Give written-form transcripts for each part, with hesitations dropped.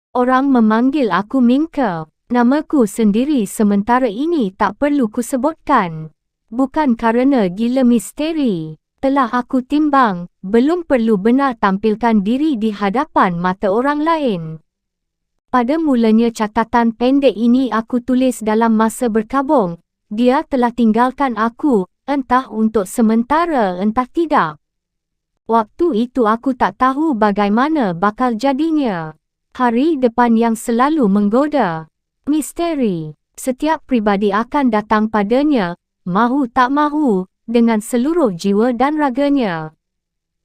Orang memanggil aku Minka. Namaku sendiri sementara ini tak perlu kusebutkan. Bukan kerana gila misteri. Telah aku timbang, belum perlu benar tampilkan diri di hadapan mata orang lain. Pada mulanya catatan pendek ini aku tulis dalam masa berkabung. Dia telah tinggalkan aku, entah untuk sementara entah tidak. Waktu itu aku tak tahu bagaimana bakal jadinya. Hari depan yang selalu menggoda. Misteri. Setiap pribadi akan datang padanya, mahu tak mahu, dengan seluruh jiwa dan raganya.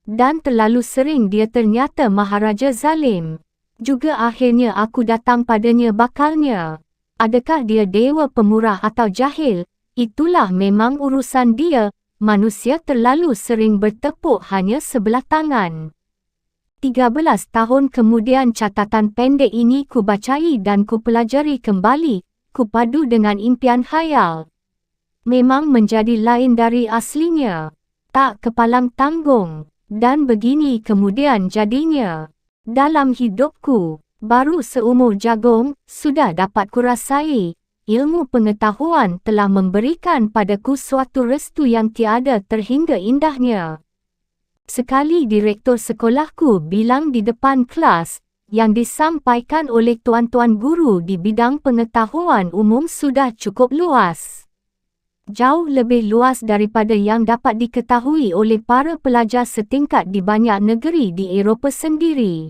Dan terlalu sering dia ternyata maharaja zalim. Juga akhirnya aku datang padanya bakalnya. Adakah dia dewa pemurah atau jahil? Itulah memang urusan dia. Manusia terlalu sering bertepuk hanya sebelah tangan. 13 tahun kemudian catatan pendek ini ku bacai dan ku pelajari kembali, ku padu dengan impian khayal. Memang menjadi lain dari aslinya. Tak kepalang tanggung. Dan begini kemudian jadinya. Dalam hidupku, baru seumur jagung, sudah dapat kurasai. Ilmu pengetahuan telah memberikan padaku suatu restu yang tiada terhingga indahnya. Sekali direktor sekolahku bilang di depan kelas, yang disampaikan oleh tuan-tuan guru di bidang pengetahuan umum sudah cukup luas. Jauh lebih luas daripada yang dapat diketahui oleh para pelajar setingkat di banyak negeri di Eropah sendiri.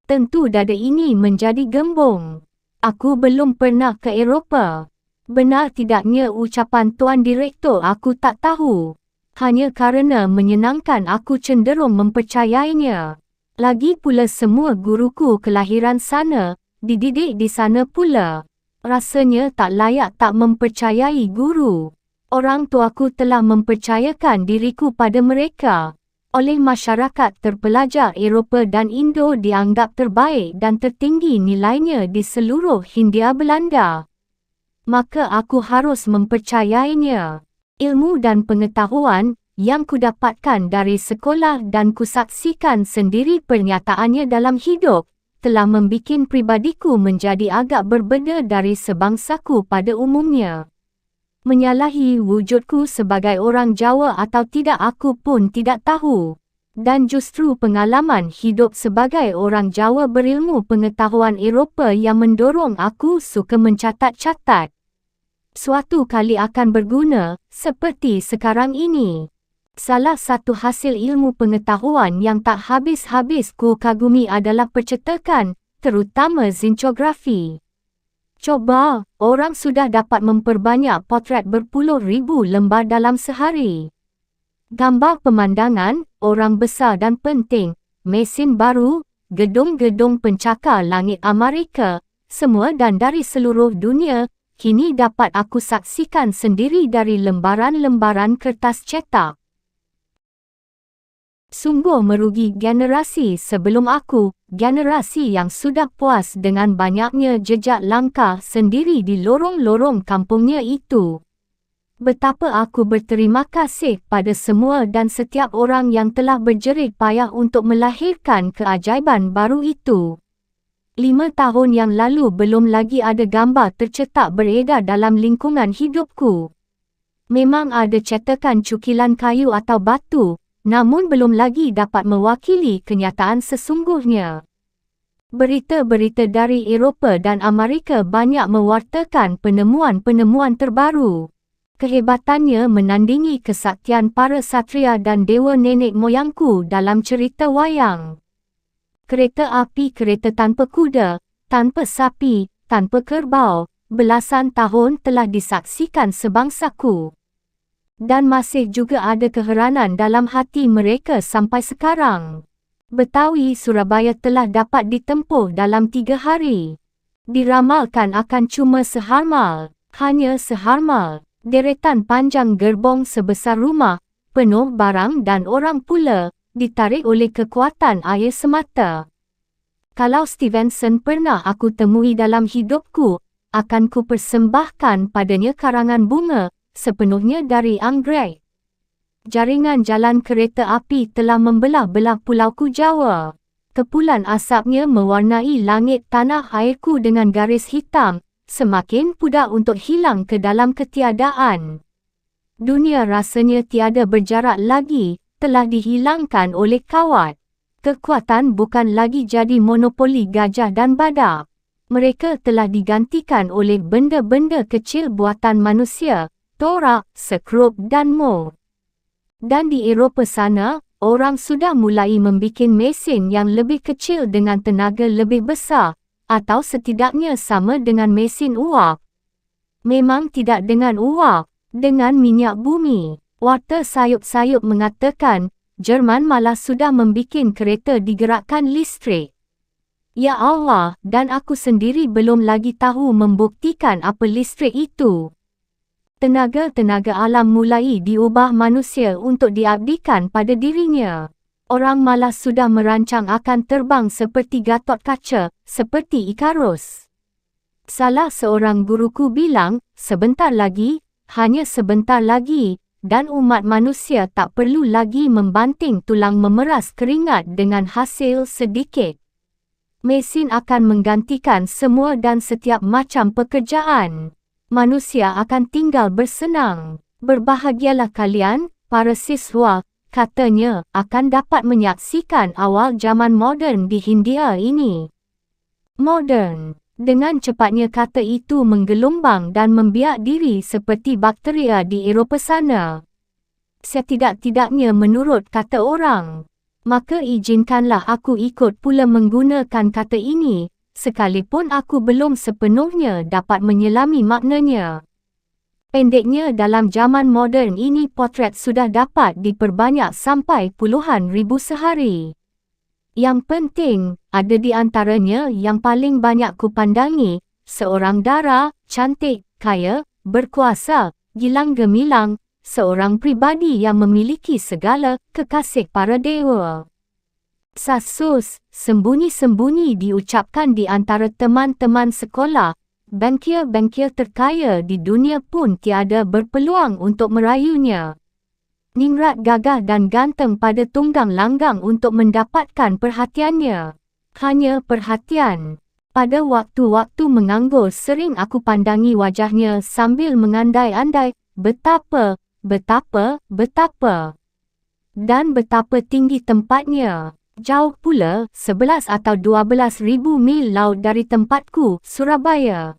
Tentu dada ini menjadi gembung. Aku belum pernah ke Eropah. Benar tidaknya ucapan tuan direktor aku tak tahu. Hanya kerana menyenangkan aku cenderung mempercayainya. Lagi pula semua guruku kelahiran sana, dididik di sana pula. Rasanya tak layak tak mempercayai guru. Orang tuaku telah mempercayakan diriku pada mereka. Oleh masyarakat terpelajar Eropah dan Indo dianggap terbaik dan tertinggi nilainya di seluruh Hindia Belanda. Maka aku harus mempercayainya. Ilmu dan pengetahuan yang kudapatkan dari sekolah dan kusaksikan sendiri pernyataannya dalam hidup, telah membikin pribadiku menjadi agak berbeza dari sebangsaku pada umumnya. Menyalahi wujudku sebagai orang Jawa atau tidak aku pun tidak tahu. Dan justru pengalaman hidup sebagai orang Jawa berilmu pengetahuan Eropah yang mendorong aku suka mencatat-catat. Suatu kali akan berguna, seperti sekarang ini. Salah satu hasil ilmu pengetahuan yang tak habis-habis ku kagumi adalah percetakan, terutama zincografi. Coba, orang sudah dapat memperbanyak potret berpuluh ribu lembar dalam sehari. Gambar pemandangan, orang besar dan penting, mesin baru, gedung-gedung pencakar langit Amerika, semua dan dari seluruh dunia, kini dapat aku saksikan sendiri dari lembaran-lembaran kertas cetak. Sungguh merugi generasi sebelum aku, generasi yang sudah puas dengan banyaknya jejak langkah sendiri di lorong-lorong kampungnya itu. Betapa aku berterima kasih pada semua dan setiap orang yang telah berjerit payah untuk melahirkan keajaiban baru itu. 5 tahun yang lalu belum lagi ada gambar tercetak beredar dalam lingkungan hidupku. Memang ada cetakan cukilan kayu atau batu, namun belum lagi dapat mewakili kenyataan sesungguhnya. Berita-berita dari Eropah dan Amerika banyak mewartakan penemuan-penemuan terbaru. Kehebatannya menandingi kesaktian para satria dan dewa nenek moyangku dalam cerita wayang. Kereta api kereta tanpa kuda, tanpa sapi, tanpa kerbau, belasan tahun telah disaksikan sebangsaku. Dan masih juga ada keheranan dalam hati mereka sampai sekarang. Betawi Surabaya telah dapat ditempuh dalam 3 hari. Diramalkan akan cuma seharmal, hanya seharmal. Deretan panjang gerbong sebesar rumah, penuh barang dan orang pula, ditarik oleh kekuatan air semata. Kalau Stevenson pernah aku temui dalam hidupku, akan ku persembahkan padanya karangan bunga, sepenuhnya dari anggrek. Jaringan jalan kereta api telah membelah-belah pulauku Jawa. Kepulan asapnya mewarnai langit tanah airku dengan garis hitam, semakin pudar untuk hilang ke dalam ketiadaan. Dunia rasanya tiada berjarak lagi, telah dihilangkan oleh kawat. Kekuatan bukan lagi jadi monopoli gajah dan badak. Mereka telah digantikan oleh benda-benda kecil buatan manusia, torak, sekrup dan moh. Dan di Eropah sana, orang sudah mulai membuat mesin yang lebih kecil dengan tenaga lebih besar, atau setidaknya sama dengan mesin uap. Memang tidak dengan uap, dengan minyak bumi. Warta sayup-sayup mengatakan, Jerman malah sudah membuat kereta digerakkan listrik. Ya Allah, dan aku sendiri belum lagi tahu membuktikan apa listrik itu. Tenaga-tenaga alam mulai diubah manusia untuk diabdikan pada dirinya. Orang malah sudah merancang akan terbang seperti Gatot Kaca, seperti Ikarus. Salah seorang guruku bilang, sebentar lagi, hanya sebentar lagi, dan umat manusia tak perlu lagi membanting tulang memeras keringat dengan hasil sedikit. Mesin akan menggantikan semua dan setiap macam pekerjaan. Manusia akan tinggal bersenang. Berbahagialah kalian, para siswa, katanya, akan dapat menyaksikan awal zaman moden di Hindia ini. Moden. Dengan cepatnya kata itu menggelombang dan membiak diri seperti bakteria di Eropah sana. Setidak-tidaknya menurut kata orang. Maka izinkanlah aku ikut pula menggunakan kata ini, sekalipun aku belum sepenuhnya dapat menyelami maknanya. Pendeknya dalam zaman moden ini potret sudah dapat diperbanyak sampai puluhan ribu sehari. Yang penting, ada di antaranya yang paling banyak kupandangi, seorang dara, cantik, kaya, berkuasa, gilang gemilang, seorang pribadi yang memiliki segala kekasih para dewa. Sasus, sembunyi-sembunyi diucapkan di antara teman-teman sekolah, bankir-bankir terkaya di dunia pun tiada berpeluang untuk merayunya. Ningrat gagah dan ganteng pada tunggang langgang untuk mendapatkan perhatiannya. Hanya perhatian. Pada waktu-waktu menganggur sering aku pandangi wajahnya sambil mengandai-andai, betapa, dan betapa tinggi tempatnya. Jauh pula, 11 atau 12 ribu mil laut dari tempatku, Surabaya.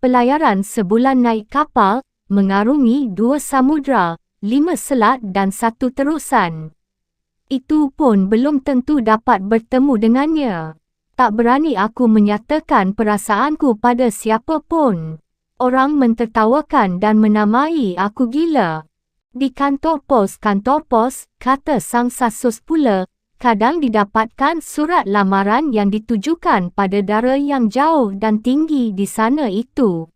Pelayaran sebulan naik kapal, mengarungi 2 samudra, 5 selat dan 1 terusan. Itu pun belum tentu dapat bertemu dengannya. Tak berani aku menyatakan perasaanku pada siapa pun. Orang mentertawakan dan menamai aku gila. Di kantor pos, kata sang sasus pula, kadang didapatkan surat lamaran yang ditujukan pada dara yang jauh dan tinggi di sana itu.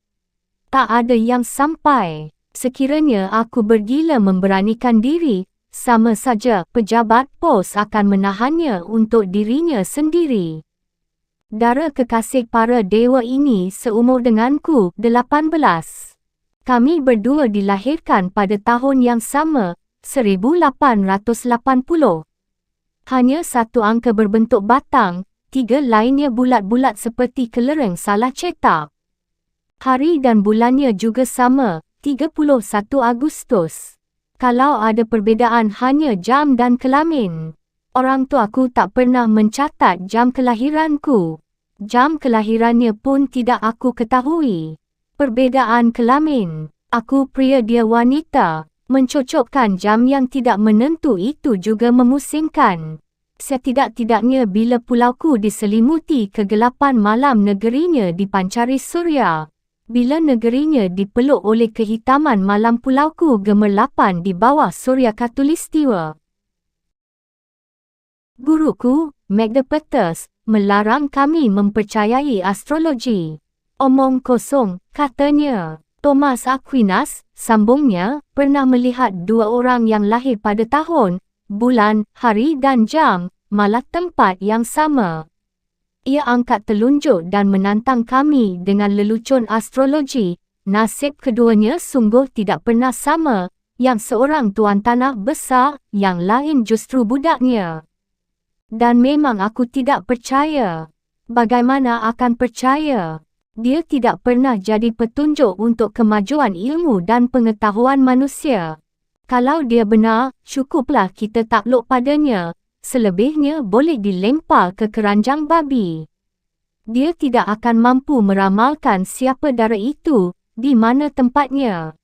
Tak ada yang sampai. Sekiranya aku bergila memberanikan diri, sama saja pejabat pos akan menahannya untuk dirinya sendiri. Dara kekasih para dewa ini seumur denganku, 18. Kami berdua dilahirkan pada tahun yang sama, 1880. Hanya satu angka berbentuk batang, 3 lainnya bulat-bulat seperti kelereng salah cetak. Hari dan bulannya juga sama, 31 Agustus. Kalau ada perbezaan hanya jam dan kelamin. Orang tuaku tak pernah mencatat jam kelahiranku. Jam kelahirannya pun tidak aku ketahui. Perbezaan kelamin. Aku pria, dia wanita. Mencocokkan jam yang tidak menentu itu juga memusingkan. Setidak-tidaknya bila pulauku diselimuti kegelapan malam negerinya dipancari surya. Bila negerinya dipeluk oleh kehitaman malam pulauku gemerlapan di bawah surya khatulistiwa. Guruku, Magda Peters, melarang kami mempercayai astrologi. Omong kosong, katanya. Thomas Aquinas, sambungnya, pernah melihat 2 orang yang lahir pada tahun, bulan, hari dan jam, malah tempat yang sama. Ia angkat telunjuk dan menantang kami dengan lelucon astrologi. Nasib keduanya sungguh tidak pernah sama. Yang seorang tuan tanah besar, yang lain justru budaknya. Dan memang aku tidak percaya. Bagaimana akan percaya? Dia tidak pernah jadi petunjuk untuk kemajuan ilmu dan pengetahuan manusia. Kalau dia benar, cukuplah kita takluk padanya. Selebihnya boleh dilempar ke keranjang babi. Dia tidak akan mampu meramalkan siapa dara itu, di mana tempatnya.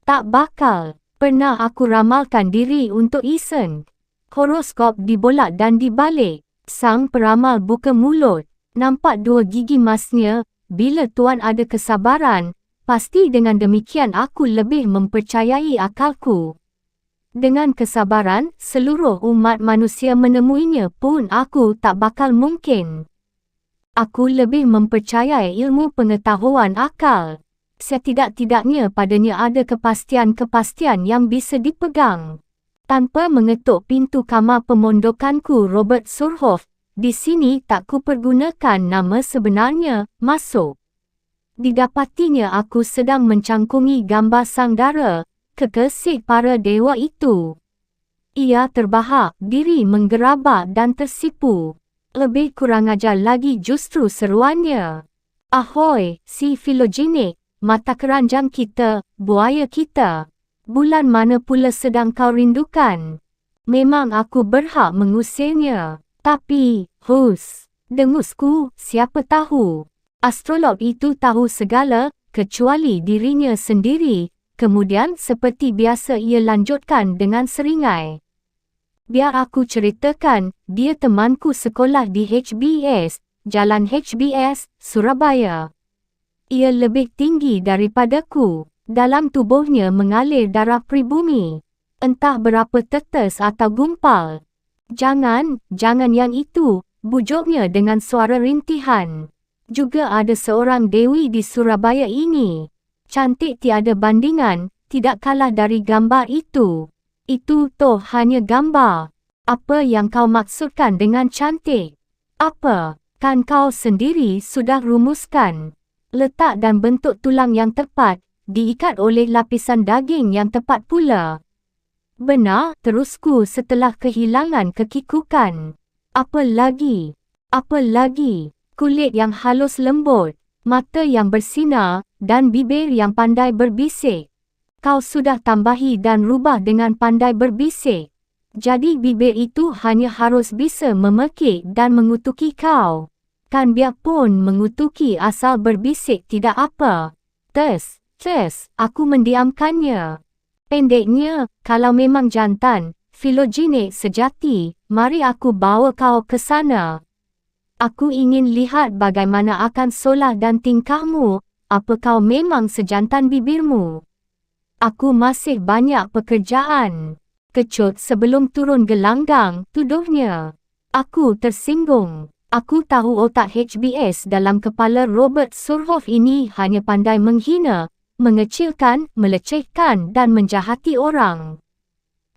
Tak bakal. Pernah aku ramalkan diri untuk Isen. Horoskop dibolak dan dibalik. Sang peramal buka mulut. Nampak 2 gigi emasnya. Bila Tuan ada kesabaran, pasti dengan demikian aku lebih mempercayai akalku. Dengan kesabaran, seluruh umat manusia menemuinya pun aku tak bakal mungkin. Aku lebih mempercayai ilmu pengetahuan akal. Setidak-tidaknya padanya ada kepastian-kepastian yang bisa dipegang. Tanpa mengetuk pintu kamar pemondokanku Robert Surhoff, di sini tak kupergunakan nama sebenarnya, masuk. Didapatinya aku sedang mencangkungi gambar sang dara, kekasih para dewa itu. Ia terbahak, diri menggerabak dan tersipu. Lebih kurang ajar lagi justru seruannya. Ahoy, si filogenik, mata keranjang kita, buaya kita. Bulan mana pula sedang kau rindukan? Memang aku berhak mengusirnya. Tapi, dengusku, siapa tahu? Astrolog itu tahu segala, kecuali dirinya sendiri. Kemudian seperti biasa ia lanjutkan dengan seringai. Biar aku ceritakan, dia temanku sekolah di HBS, Jalan HBS, Surabaya. Ia lebih tinggi daripadaku. Dalam tubuhnya mengalir darah pribumi. Entah berapa tetes atau gumpal. Jangan yang itu, bujuknya dengan suara rintihan. Juga ada seorang dewi di Surabaya ini. Cantik tiada bandingan, tidak kalah dari gambar itu. Itu toh hanya gambar. Apa yang kau maksudkan dengan cantik? Apa? Kan kau sendiri sudah rumuskan. Letak dan bentuk tulang yang tepat, diikat oleh lapisan daging yang tepat pula. Benar, terusku setelah kehilangan kekikukan. Apa lagi? Apa lagi? Kulit yang halus lembut, mata yang bersinar, dan bibir yang pandai berbisik. Kau sudah tambahi dan rubah dengan pandai berbisik. Jadi bibir itu hanya harus bisa memekik dan mengutuki kau. Kan biarpun mengutuki asal berbisik tidak apa. Aku mendiamkannya. Pendeknya, kalau memang jantan, filogenik sejati, mari aku bawa kau ke sana. Aku ingin lihat bagaimana akan solah dan tingkahmu, apa kau memang sejantan bibirmu. Aku masih banyak pekerjaan. Kecut sebelum turun gelanggang, tuduhnya. Aku tersinggung. Aku tahu otak HBS dalam kepala Robert Surhoff ini hanya pandai menghina, mengecilkan, melecehkan dan menjahati orang.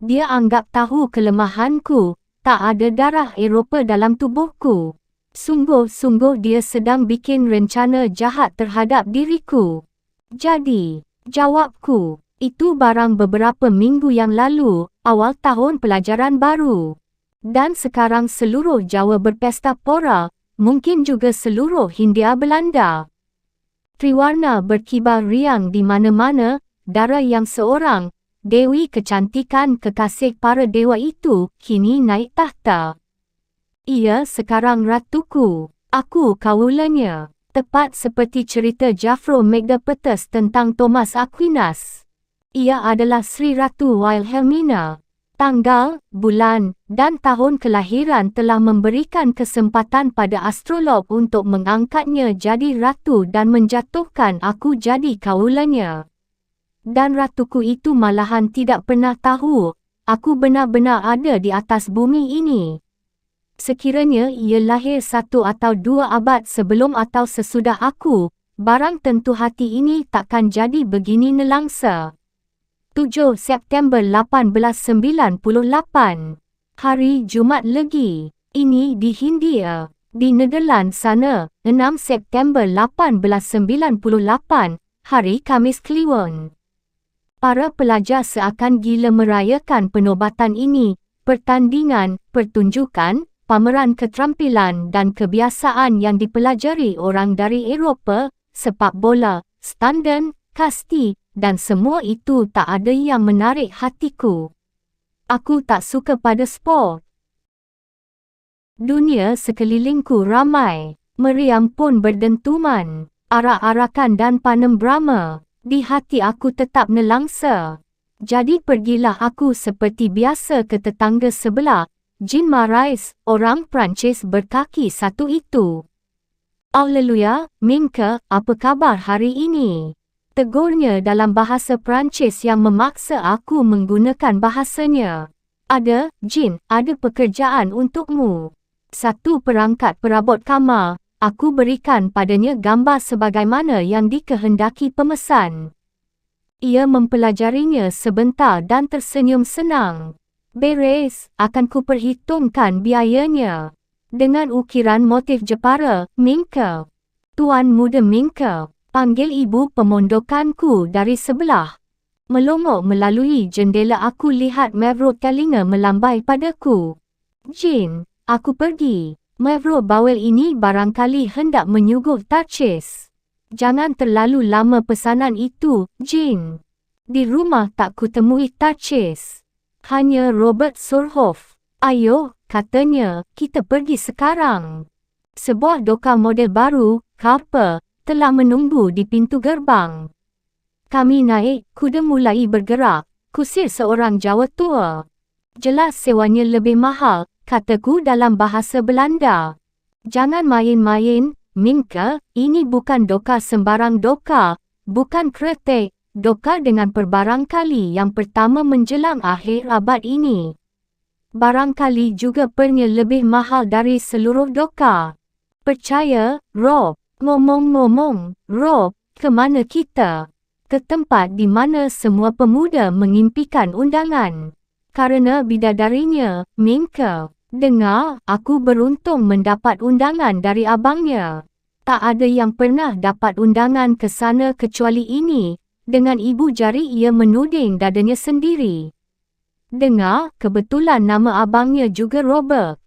Dia anggap tahu kelemahanku, tak ada darah Eropah dalam tubuhku. Sungguh-sungguh dia sedang bikin rencana jahat terhadap diriku. Jadi, jawabku, itu barang beberapa minggu yang lalu, awal tahun pelajaran baru. Dan sekarang seluruh Jawa berpesta pora, mungkin juga seluruh Hindia Belanda. Triwarna berkibar riang di mana-mana, dara yang seorang, dewi kecantikan kekasih para dewa itu, kini naik tahta. Ia sekarang ratuku, aku kaulanya. Tepat seperti cerita Jaffro Magdapetus tentang Thomas Aquinas. Ia adalah Sri Ratu Wilhelmina. Tanggal, bulan, dan tahun kelahiran telah memberikan kesempatan pada astrolog untuk mengangkatnya jadi ratu dan menjatuhkan aku jadi kaulanya. Dan ratuku itu malahan tidak pernah tahu, aku benar-benar ada di atas bumi ini. Sekiranya ia lahir 1 atau 2 abad sebelum atau sesudah aku, barang tentu hati ini takkan jadi begini nelangsa. 7 September 1898. Hari Jumat Legi. Ini di Hindia. Di Nederland sana, 6 September 1898, Hari Khamis Kliwon. Para pelajar seakan gila merayakan penobatan ini, pertandingan, pertunjukan, pameran keterampilan dan kebiasaan yang dipelajari orang dari Eropah, sepak bola, stundan, kasti, dan semua itu tak ada yang menarik hatiku. Aku tak suka pada sport. Dunia sekelilingku ramai, meriam pun berdentuman, arak-arakan dan panem brama. Di hati aku tetap nelangsa. Jadi pergilah aku seperti biasa ke tetangga sebelah, Jean Marais, orang Perancis berkaki satu itu. Alleluia, Minka, apa khabar hari ini? Tegurnya dalam bahasa Perancis yang memaksa aku menggunakan bahasanya. Ada, Jean, ada pekerjaan untukmu. Satu perangkat perabot kamar, aku berikan padanya gambar sebagaimana yang dikehendaki pemesan. Ia mempelajarinya sebentar dan tersenyum senang. Beres, akan kuperhitungkan biayanya. Dengan ukiran motif Jepara, Minka. Tuan muda Minka, panggil ibu pemondokanku dari sebelah. Melongok melalui jendela aku lihat Mavro telinga melambai padaku. Jean, aku pergi. Mavro bawel ini barangkali hendak menyuguh tarcis. Jangan terlalu lama pesanan itu, Jean. Di rumah tak kutemui tarcis. Hanya Robert Surhoff. Ayo, katanya, kita pergi sekarang. Sebuah doka model baru, Carper, telah menunggu di pintu gerbang. Kami naik, kuda mulai bergerak, kusir seorang Jawa tua. Jelas sewanya lebih mahal, kataku dalam bahasa Belanda. Jangan main-main, Minka, ini bukan doka sembarang doka, bukan kretek, doka dengan perbarangkali yang pertama menjelang akhir abad ini. Barangkali juga pernya lebih mahal dari seluruh doka. Percaya, Rob. Ngomong-ngomong, Rob, ke mana kita? Ke tempat di mana semua pemuda mengimpikan undangan. Karena bidadarinya, Minka. Dengar, aku beruntung mendapat undangan dari abangnya. Tak ada yang pernah dapat undangan ke sana kecuali ini. Dengan ibu jari ia menuding dadanya sendiri. Dengar, kebetulan nama abangnya juga Robert.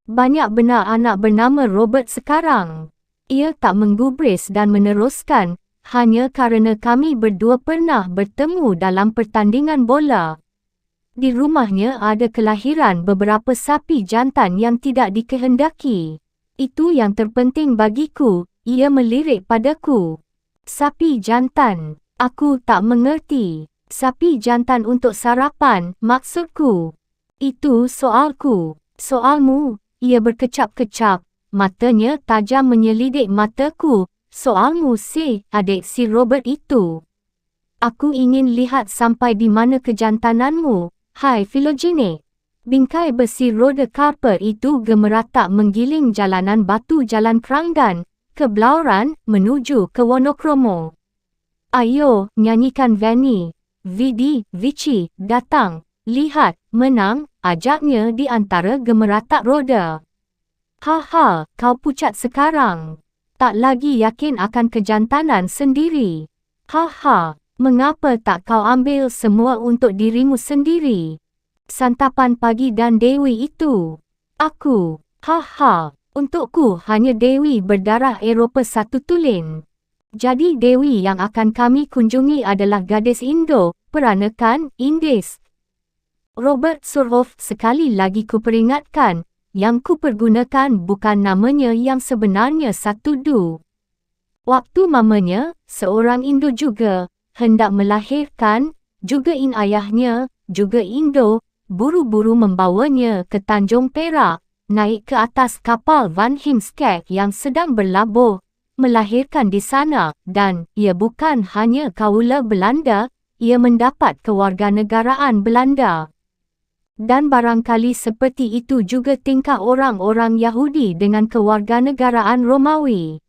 Banyak benar anak bernama Robert sekarang. Ia tak menggubris dan meneruskan, hanya kerana kami berdua pernah bertemu dalam pertandingan bola. Di rumahnya ada kelahiran beberapa sapi jantan yang tidak dikehendaki. Itu yang terpenting bagiku, ia melirik padaku. Sapi jantan, aku tak mengerti. Sapi jantan untuk sarapan, maksudku. Itu soalku. Soalmu, ia berkecap-kecap, matanya tajam menyelidik mataku. Soalmu adik si Robert itu. Aku ingin lihat sampai di mana kejantananmu. Hai Philogene. Bingkai besi roda Carper itu gemeratak menggiling jalanan batu Jalan Keranggan, ke Blauran, menuju ke Wonokromo. Ayo, nyanyikan Vanny. Vici, datang. Lihat, menang, ajaknya di antara gemeratak roda. Haha, kau pucat sekarang. Tak lagi yakin akan kejantanan sendiri. Haha. Mengapa tak kau ambil semua untuk dirimu sendiri? Santapan pagi dan Dewi itu. Aku. Haha. Untukku hanya Dewi berdarah Eropah satu tulen. Jadi Dewi yang akan kami kunjungi adalah gadis Indo, peranakan Indis. Robert Surhoff, sekali lagi kuperingatkan, yang kupergunakan bukan namanya yang sebenarnya Satudu. Waktu mamanya, seorang Indo juga, hendak melahirkan, juga ayahnya, juga Indo, buru-buru membawanya ke Tanjung Perak, naik ke atas kapal Van Heemskerk yang sedang berlabuh, melahirkan di sana, dan, ia bukan hanya kaula Belanda, ia mendapat kewarganegaraan Belanda. Dan barangkali seperti itu juga tingkah orang-orang Yahudi dengan kewarganegaraan Romawi.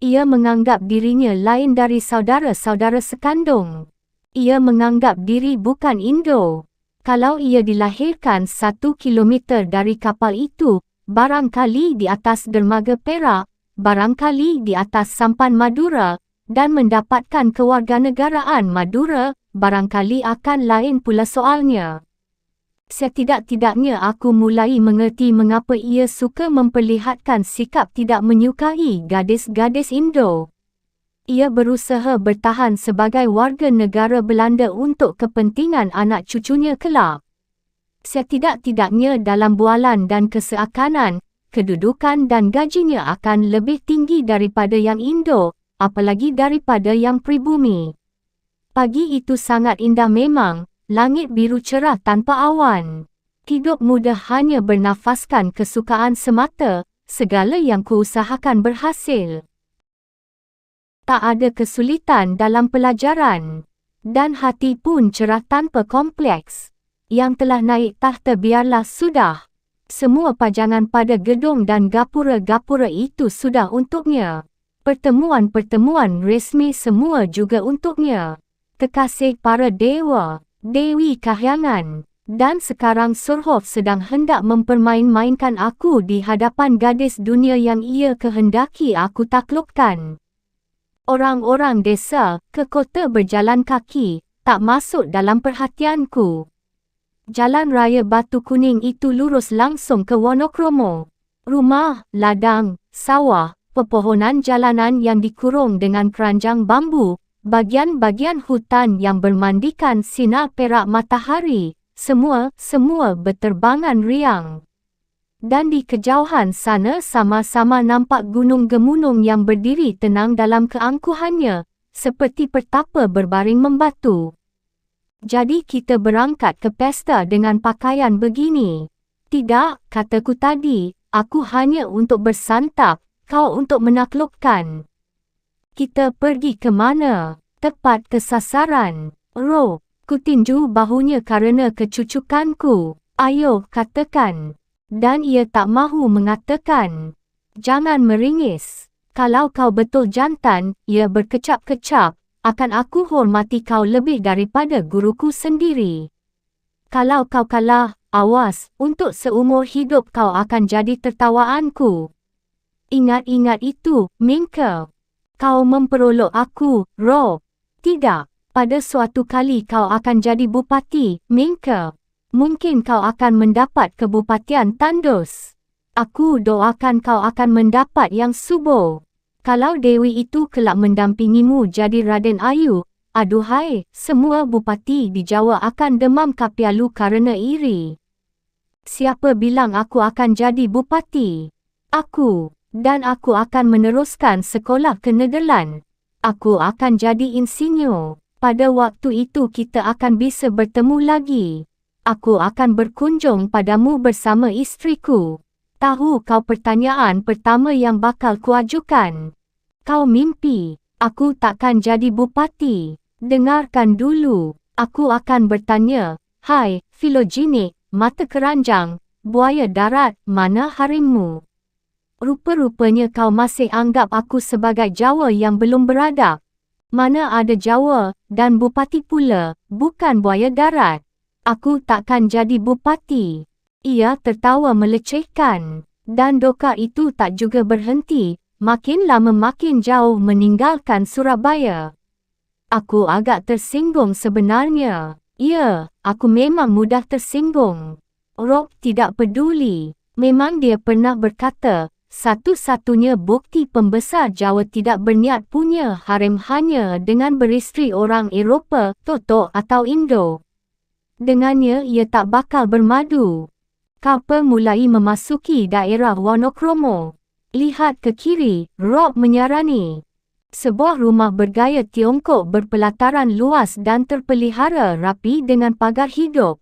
Ia menganggap dirinya lain dari saudara-saudara sekandung. Ia menganggap diri bukan Indo. Kalau ia dilahirkan 1 kilometer dari kapal itu, barangkali di atas dermaga Perak, barangkali di atas sampan Madura, dan mendapatkan kewarganegaraan Madura, barangkali akan lain pula soalnya. Setidak-tidaknya aku mulai mengerti mengapa ia suka memperlihatkan sikap tidak menyukai gadis-gadis Indo. Ia berusaha bertahan sebagai warga negara Belanda untuk kepentingan anak cucunya kelak. Setidak-tidaknya dalam bualan dan keseakanan, kedudukan dan gajinya akan lebih tinggi daripada yang Indo, apalagi daripada yang pribumi. Pagi itu sangat indah memang, langit biru cerah tanpa awan. Hidup mudah hanya bernafaskan kesukaan semata, segala yang kuusahakan berhasil. Tak ada kesulitan dalam pelajaran. Dan hati pun cerah tanpa kompleks. Yang telah naik tahta biarlah sudah. Semua pajangan pada gedung dan gapura-gapura itu sudah untuknya. Pertemuan-pertemuan resmi semua juga untuknya. Kekasih para dewa, Dewi Kahyangan. Dan sekarang Surhof sedang hendak mempermain-mainkan aku di hadapan gadis dunia yang ia kehendaki aku taklukkan. Orang-orang desa, ke kota berjalan kaki, tak masuk dalam perhatianku. Jalan raya batu kuning itu lurus langsung ke Wonokromo. Rumah, ladang, sawah, pepohonan jalanan yang dikurung dengan keranjang bambu, bagian-bagian hutan yang bermandikan sinar perak matahari, semua berterbangan riang. Dan di kejauhan sana sama-sama nampak gunung gemunung yang berdiri tenang dalam keangkuhannya, seperti pertapa berbaring membatu. Jadi kita berangkat ke pesta dengan pakaian begini. Tidak, kataku tadi, aku hanya untuk bersantap, kau untuk menaklukkan. Kita pergi ke mana? Tepat ke sasaran. Roh, kutinju bahunya kerana kecucukanku. Ayo, katakan. Dan ia tak mahu mengatakan. Jangan meringis. Kalau kau betul jantan, ia berkecap-kecap, akan aku hormati kau lebih daripada guruku sendiri. Kalau kau kalah, awas, untuk seumur hidup kau akan jadi tertawaanku. Ingat-ingat itu, Minka. Kau memperolok aku, Rob. Tidak, pada suatu kali kau akan jadi bupati, Minka. Mungkin kau akan mendapat kebupatian Tandus. Aku doakan kau akan mendapat yang subur. Kalau Dewi itu kelak mendampingimu jadi Raden Ayu, aduhai, semua bupati di Jawa akan demam kapialu kerana iri. Siapa bilang aku akan jadi bupati? Aku. Dan aku akan meneruskan sekolah ke Nederland. Aku akan jadi insinyur. Pada waktu itu kita akan bisa bertemu lagi. Aku akan berkunjung padamu bersama isteriku. Tahu kau pertanyaan pertama yang bakal kuajukan? Kau mimpi, aku takkan jadi bupati. Dengarkan dulu, aku akan bertanya, hai, filogenik, mata keranjang, buaya darat, mana harimmu? Rupa-rupanya kau masih anggap aku sebagai Jawa yang belum beradab. Mana ada Jawa, dan bupati pula, bukan buaya darat. Aku takkan jadi bupati. Ia tertawa melecehkan. Dan doka itu tak juga berhenti, makin lama makin jauh meninggalkan Surabaya. Aku agak tersinggung sebenarnya. Ya, aku memang mudah tersinggung. Rob tidak peduli. Memang dia pernah berkata, satu-satunya bukti pembesar Jawa tidak berniat punya harem hanya dengan beristeri orang Eropah, Toto atau Indo. Dengannya ia tak bakal bermadu. Kau mulai memasuki daerah Wonokromo. Lihat ke kiri, Rob menyarani. Sebuah rumah bergaya Tiongkok berpelataran luas dan terpelihara rapi dengan pagar hidup.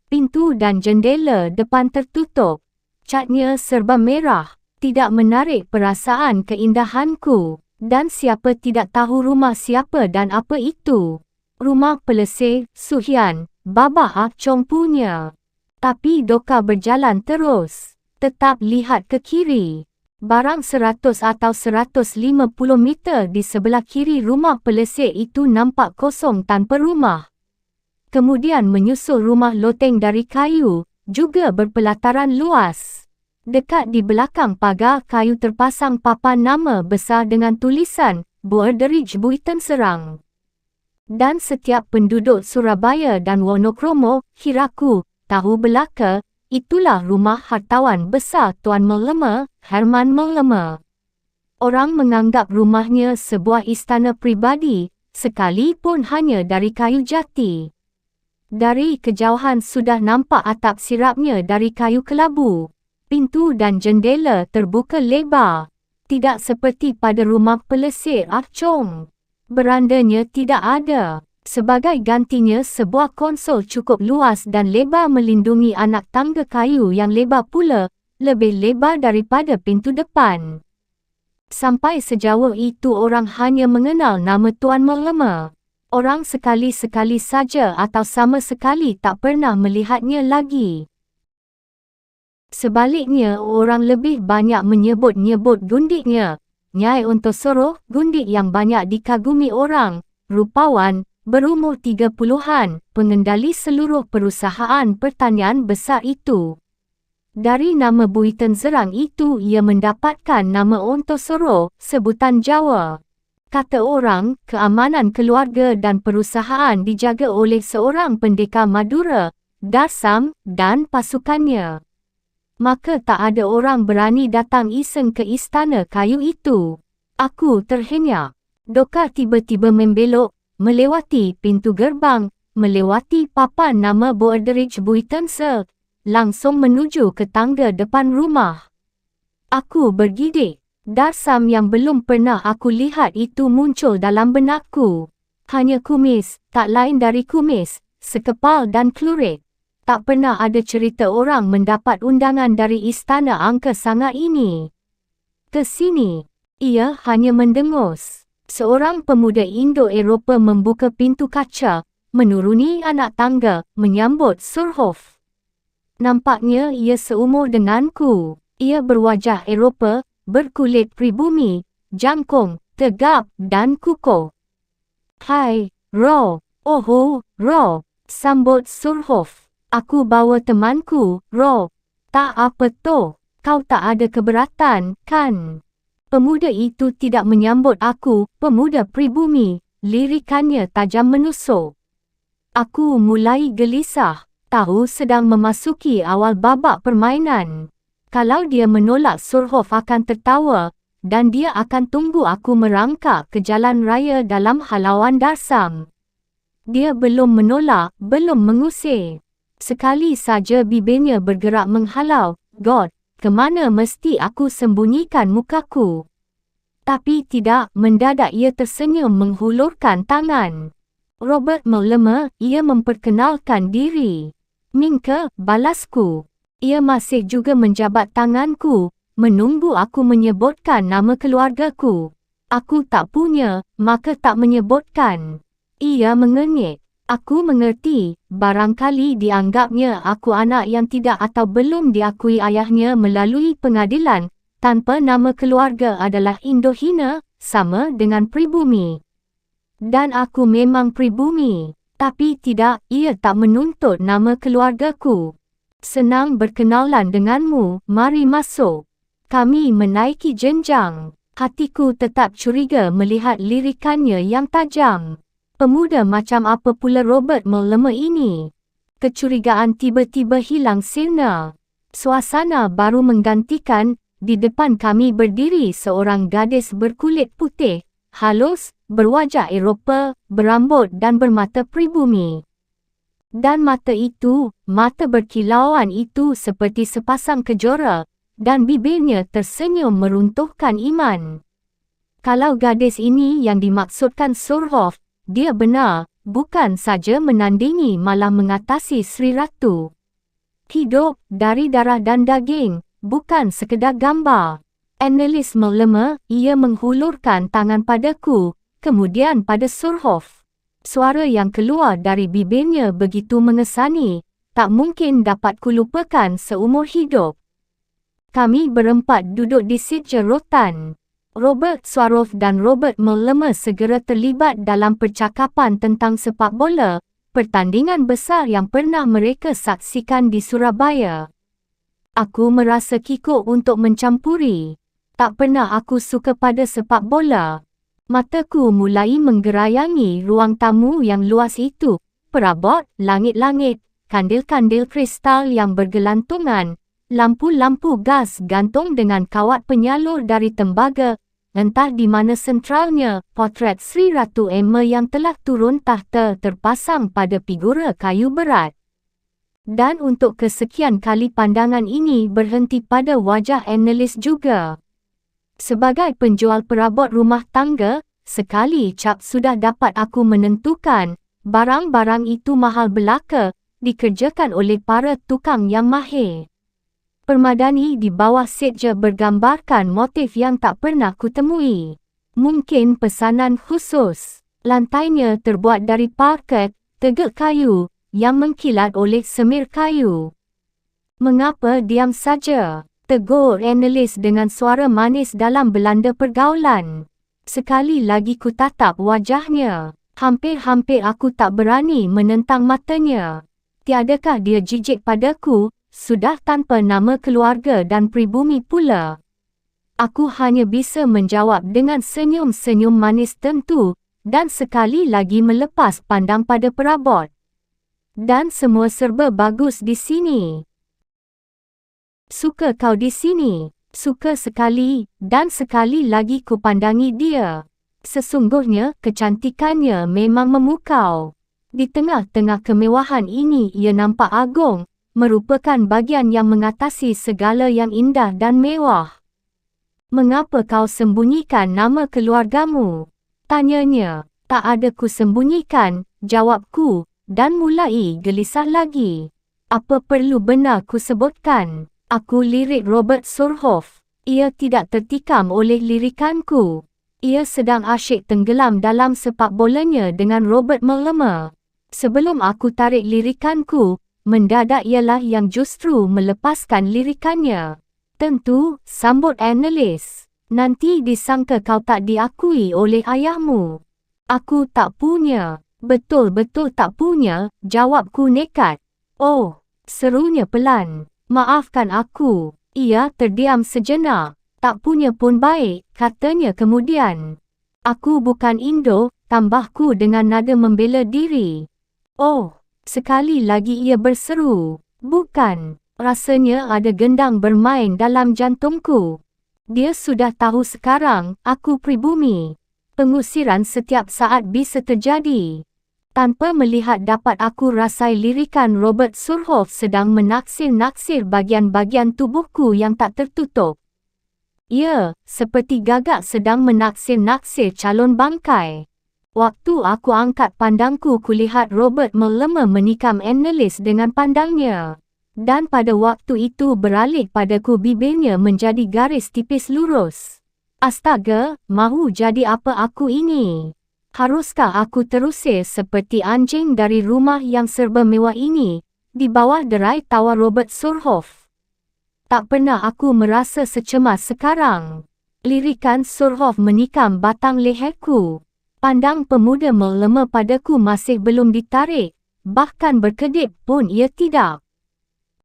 Pintu dan jendela depan tertutup. Catnya serba merah. Tidak menarik perasaan keindahanku. Dan siapa tidak tahu rumah siapa dan apa itu. Rumah Pelesir, Suhian, Babah Chong punya. Tapi Doka berjalan terus. Tetap lihat ke kiri. Barang 100 atau 150 meter di sebelah kiri rumah Pelesir itu nampak kosong tanpa rumah. Kemudian menyusul rumah loteng dari kayu, juga berpelataran luas. Dekat di belakang pagar kayu terpasang papan nama besar dengan tulisan, Boerderij Buiten Serang. Dan setiap penduduk Surabaya dan Wonokromo, kiraku, tahu belaka, itulah rumah hartawan besar Tuan Mellema, Herman Mellema. Orang menganggap rumahnya sebuah istana pribadi, sekalipun hanya dari kayu jati. Dari kejauhan sudah nampak atap sirapnya dari kayu kelabu. Pintu dan jendela terbuka lebar. Tidak seperti pada rumah pelesir Ah Chong. Berandanya tidak ada. Sebagai gantinya sebuah konsol cukup luas dan lebar melindungi anak tangga kayu yang lebar pula, lebih lebar daripada pintu depan. Sampai sejauh itu orang hanya mengenal nama Tuan Mellema. Orang sekali-sekali saja atau sama sekali tak pernah melihatnya lagi. Sebaliknya, orang lebih banyak menyebut-nyebut gundiknya. Nyai Ontosoro, gundik yang banyak dikagumi orang, rupawan, berumur 30-an, pengendali seluruh perusahaan pertanian besar itu. Dari nama Buiten Zerang itu ia mendapatkan nama Ontosoro, sebutan Jawa. Kata orang, keamanan keluarga dan perusahaan dijaga oleh seorang pendekar Madura, Darsam, dan pasukannya. Maka tak ada orang berani datang iseng ke istana kayu itu. Aku terhenyak. Dokar tiba-tiba membelok, melewati pintu gerbang, melewati papan nama Boerderich Buitense, langsung menuju ke tangga depan rumah. Aku bergidik. Darsam yang belum pernah aku lihat itu muncul dalam benakku. Hanya kumis, tak lain dari kumis, sekepal dan klurit. Tak pernah ada cerita orang mendapat undangan dari istana angka sangat ini. Ke sini, ia hanya mendengus. Seorang pemuda Indo-Eropa membuka pintu kaca, menuruni anak tangga, menyambut Surhoff. Nampaknya ia seumur denganku. Ia berwajah Eropa, berkulit pribumi, jangkung, tegap dan kukuh. Hai, Ro. Oh, Ro. Sambut Surhoff. Aku bawa temanku, Ro. Tak apa tu. Kau tak ada keberatan, kan? Pemuda itu tidak menyambut aku, pemuda pribumi. Lirikannya tajam menusuk. Aku mulai gelisah. Tahu sedang memasuki awal babak permainan. Kalau dia menolak, Surhoff akan tertawa, dan dia akan tunggu aku merangkak ke jalan raya dalam halauan Darsam. Dia belum menolak, belum mengusir. Sekali saja bibirnya bergerak menghalau, God, kemana mesti aku sembunyikan mukaku? Tapi tidak, mendadak ia tersenyum menghulurkan tangan. Robert Mellema, ia memperkenalkan diri. Minke, balasku. Ia masih juga menjabat tanganku, menunggu aku menyebutkan nama keluargaku. Aku tak punya, maka tak menyebutkan. Ia mengenyek. Aku mengerti, barangkali dianggapnya aku anak yang tidak atau belum diakui ayahnya melalui pengadilan, tanpa nama keluarga adalah Indohina, sama dengan pribumi. Dan aku memang pribumi. Tapi tidak, ia tak menuntut nama keluargaku. Senang berkenalan denganmu, mari masuk. Kami menaiki jenjang. Hatiku tetap curiga melihat lirikannya yang tajam. Pemuda macam apa pula Robert Mellema ini? Kecurigaan tiba-tiba hilang sirna. Suasana baru menggantikan, di depan kami berdiri seorang gadis berkulit putih, halus, berwajah Eropa, berambut dan bermata pribumi. Dan mata itu, mata berkilauan itu seperti sepasang kejora, dan bibirnya tersenyum meruntuhkan iman. Kalau gadis ini yang dimaksudkan Surhoff, dia benar, bukan saja menandingi malah mengatasi Sri Ratu. Hidup dari darah dan daging, bukan sekedar gambar. Analis Mellema, ia menghulurkan tangan padaku, kemudian pada Surhoff. Suara yang keluar dari bibirnya begitu mengesani, tak mungkin dapat kulupakan seumur hidup. Kami berempat duduk di seja rotan. Robert Surhoff dan Robert Mellema segera terlibat dalam percakapan tentang sepak bola, pertandingan besar yang pernah mereka saksikan di Surabaya. Aku merasa kikuk untuk mencampuri. Tak pernah aku suka pada sepak bola. Mataku mulai menggerayangi ruang tamu yang luas itu, perabot, langit-langit, kandil-kandil kristal yang bergelantungan, lampu-lampu gas gantung dengan kawat penyalur dari tembaga, entah di mana sentralnya, potret Sri Ratu Emma yang telah turun tahta terpasang pada figura kayu berat. Dan untuk kesekian kali pandangan ini berhenti pada wajah Anneliese juga. Sebagai penjual perabot rumah tangga, sekali cap sudah dapat aku menentukan, barang-barang itu mahal belaka, dikerjakan oleh para tukang yang mahir. Permadani di bawah setja bergambarkan motif yang tak pernah kutemui. Mungkin pesanan khusus. Lantainya terbuat dari parket, tegak kayu, yang mengkilat oleh semir kayu. Mengapa diam saja? Tegur Anneliese dengan suara manis dalam belanda pergaulan. Sekali lagi ku tatap wajahnya. Hampir-hampir aku tak berani menentang matanya. Tiadakah dia jijik padaku, sudah tanpa nama keluarga dan pribumi pula? Aku hanya bisa menjawab dengan senyum-senyum manis tentu, dan sekali lagi melepas pandang pada perabot. Dan semua serba bagus di sini. Suka kau di sini? Suka sekali, dan sekali lagi ku pandangi dia. Sesungguhnya kecantikannya memang memukau. Di tengah-tengah kemewahan ini ia nampak agung, merupakan bagian yang mengatasi segala yang indah dan mewah. Mengapa kau sembunyikan nama keluargamu? Tanyanya. Tak ada ku sembunyikan, jawabku, dan mulai gelisah lagi. Apa perlu benar ku sebutkan? Aku lirik Robert Surhoff. Ia tidak tertikam oleh lirikanku. Ia sedang asyik tenggelam dalam sepak bolanya dengan Robert Mulliner. Sebelum aku tarik lirikanku, mendadak ialah yang justru melepaskan lirikannya. Tentu, sambut Anneliese. Nanti disangka kau tak diakui oleh ayahmu. Aku tak punya. Betul-betul tak punya, jawabku nekat. Oh, serunya pelan. Maafkan aku. Ia terdiam sejenak. Tak punya pun baik, katanya kemudian. Aku bukan Indo, tambahku dengan nada membela diri. Oh, sekali lagi ia berseru. Bukan. Rasanya ada gendang bermain dalam jantungku. Dia sudah tahu sekarang, aku pribumi. Pengusiran setiap saat bisa terjadi. Tanpa melihat dapat aku rasai lirikan Robert Surhoff sedang menaksir-naksir bagian-bagian tubuhku yang tak tertutup. Ya, seperti gagak sedang menaksir-naksir calon bangkai. Waktu aku angkat pandangku kulihat Robert Mulliner menikam Anneliese dengan pandangnya. Dan pada waktu itu beralih padaku bibirnya menjadi garis tipis lurus. Astaga, mahu jadi apa aku ini? Haruskah aku terusir seperti anjing dari rumah yang serba mewah ini, di bawah derai tawa Robert Surhoff? Tak pernah aku merasa secemas sekarang. Lirikan Surhoff menikam batang leherku. Pandang pemuda Mulliner padaku masih belum ditarik, bahkan berkedip pun ia tidak.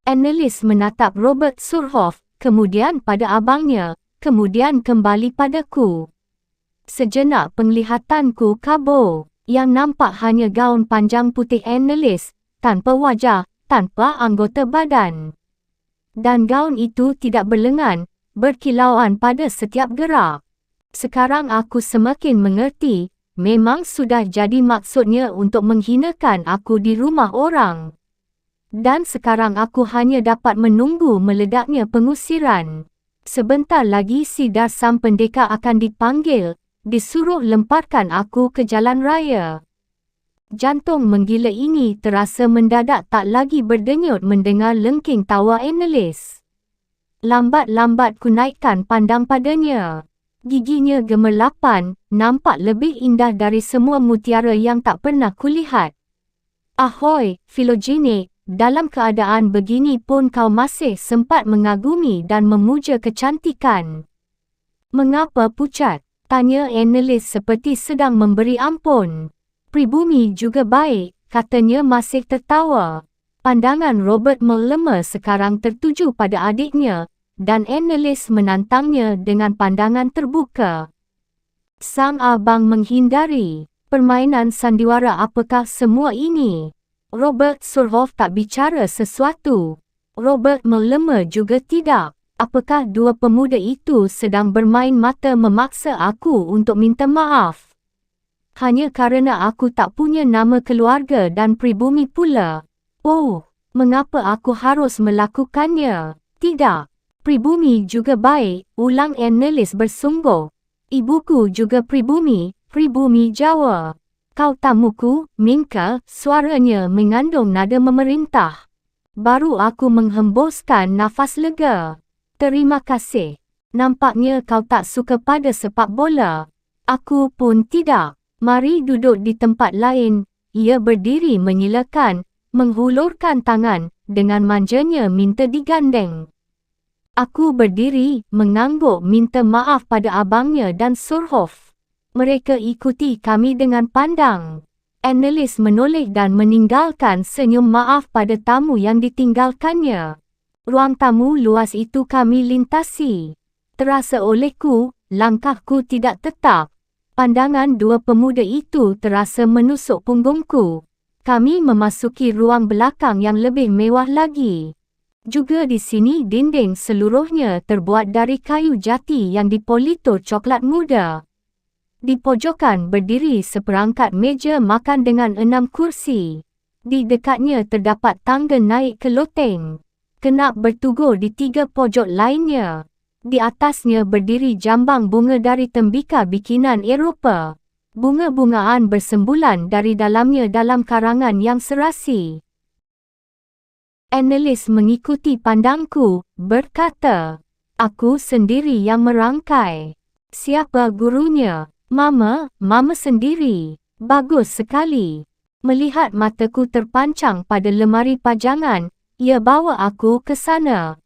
Anneliese menatap Robert Surhoff, kemudian pada abangnya, kemudian kembali padaku. Sejenak penglihatanku kabur. Yang nampak hanya gaun panjang putih Anneliese, tanpa wajah, tanpa anggota badan. Dan gaun itu tidak berlengan, berkilauan pada setiap gerak. Sekarang aku semakin mengerti, memang sudah jadi maksudnya untuk menghinakan aku di rumah orang. Dan sekarang aku hanya dapat menunggu meledaknya pengusiran. Sebentar lagi si Darsam Pendekar akan dipanggil, disuruh lemparkan aku ke jalan raya. Jantung menggila ini terasa mendadak tak lagi berdenyut mendengar lengking tawa Anneliese. Lambat-lambat ku naikkan pandang padanya. Giginya gemerlapan, nampak lebih indah dari semua mutiara yang tak pernah kulihat. Ahoy, Philogene, dalam keadaan begini pun kau masih sempat mengagumi dan memuja kecantikan. Mengapa pucat? Tanya Anneliese seperti sedang memberi ampun. Pribumi juga baik, katanya masih tertawa. Pandangan Robert Mulliner sekarang tertuju pada adiknya, dan Anneliese menantangnya dengan pandangan terbuka. Sang abang menghindari. Permainan sandiwara apakah semua ini? Robert Surhoff tak bicara sesuatu. Robert Mullema juga tidak. Apakah dua pemuda itu sedang bermain mata memaksa aku untuk minta maaf? Hanya kerana aku tak punya nama keluarga dan pribumi pula. Oh, mengapa aku harus melakukannya? Tidak. Pribumi juga baik, ulang Anneliese bersungguh. Ibuku juga pribumi Jawa. Kau tamuku, Minka, suaranya mengandung nada memerintah. Baru aku menghembuskan nafas lega. Terima kasih. Nampaknya kau tak suka pada sepak bola. Aku pun tidak. Mari duduk di tempat lain. Ia berdiri menyilakan, menghulurkan tangan, dengan manjanya minta digandeng. Aku berdiri, mengangguk minta maaf pada abangnya dan Surhoff. Mereka ikuti kami dengan pandang. Anneliese menoleh dan meninggalkan senyum maaf pada tamu yang ditinggalkannya. Ruang tamu luas itu kami lintasi. Terasa olehku, langkahku tidak tetap. Pandangan dua pemuda itu terasa menusuk punggungku. Kami memasuki ruang belakang yang lebih mewah lagi. Juga di sini dinding seluruhnya terbuat dari kayu jati yang dipolitur coklat muda. Di pojokan berdiri seperangkat meja makan dengan 6 kursi. Di dekatnya terdapat tangga naik ke loteng. Kenap bertugur di 3 pojok lainnya. Di atasnya berdiri jambang bunga dari tembikar bikinan Eropah. Bunga-bungaan bersembulan dari dalamnya dalam karangan yang serasi. Anneliese mengikuti pandangku, berkata, "Aku sendiri yang merangkai." "Siapa gurunya?" "Mama sendiri." "Bagus sekali." Melihat mataku terpancang pada lemari pajangan, ia bawa aku ke sana.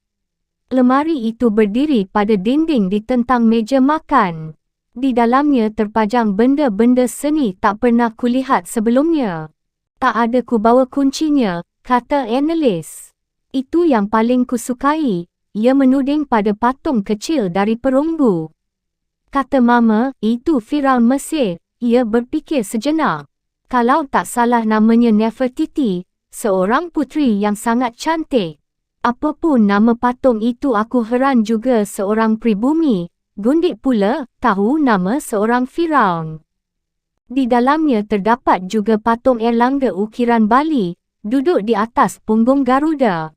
Lemari itu berdiri pada dinding ditentang meja makan. Di dalamnya terpajang benda-benda seni tak pernah kulihat sebelumnya. "Tak ada ku bawa kuncinya," kata Anneliese. "Itu yang paling kusukai." Ia menuding pada patung kecil dari perunggu. Kata Mama, "Itu Firaun Mesir." Ia berfikir sejenak. Kalau tak salah namanya Nefertiti, seorang puteri yang sangat cantik. Apapun nama patung itu aku heran juga seorang pribumi, gundik pula, tahu nama seorang Firaun. Di dalamnya terdapat juga patung Erlangga ukiran Bali, duduk di atas punggung Garuda.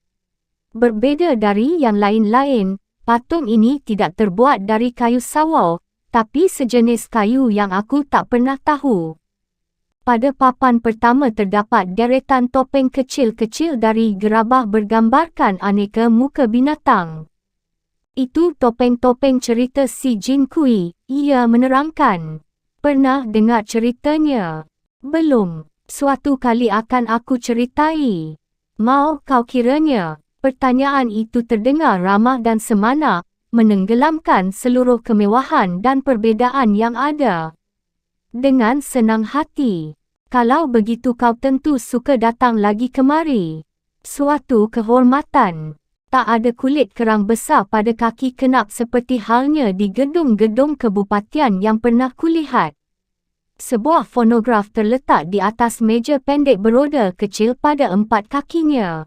Berbeza dari yang lain-lain, patung ini tidak terbuat dari kayu sawau, tapi sejenis kayu yang aku tak pernah tahu. Pada papan pertama terdapat deretan topeng kecil-kecil dari gerabah bergambarkan aneka muka binatang. "Itu topeng-topeng cerita si Jin Kui," ia menerangkan. "Pernah dengar ceritanya?" "Belum. Suatu kali akan aku ceritai." "Mau kau kiranya?" Pertanyaan itu terdengar ramah dan semana, menenggelamkan seluruh kemewahan dan perbezaan yang ada. Dengan senang hati. "Kalau begitu kau tentu suka datang lagi kemari." "Suatu kehormatan." Tak ada kulit kerang besar pada kaki kenap seperti halnya di gedung-gedung kebupatian yang pernah kulihat. Sebuah fonograf terletak di atas meja pendek beroda kecil pada 4 kakinya.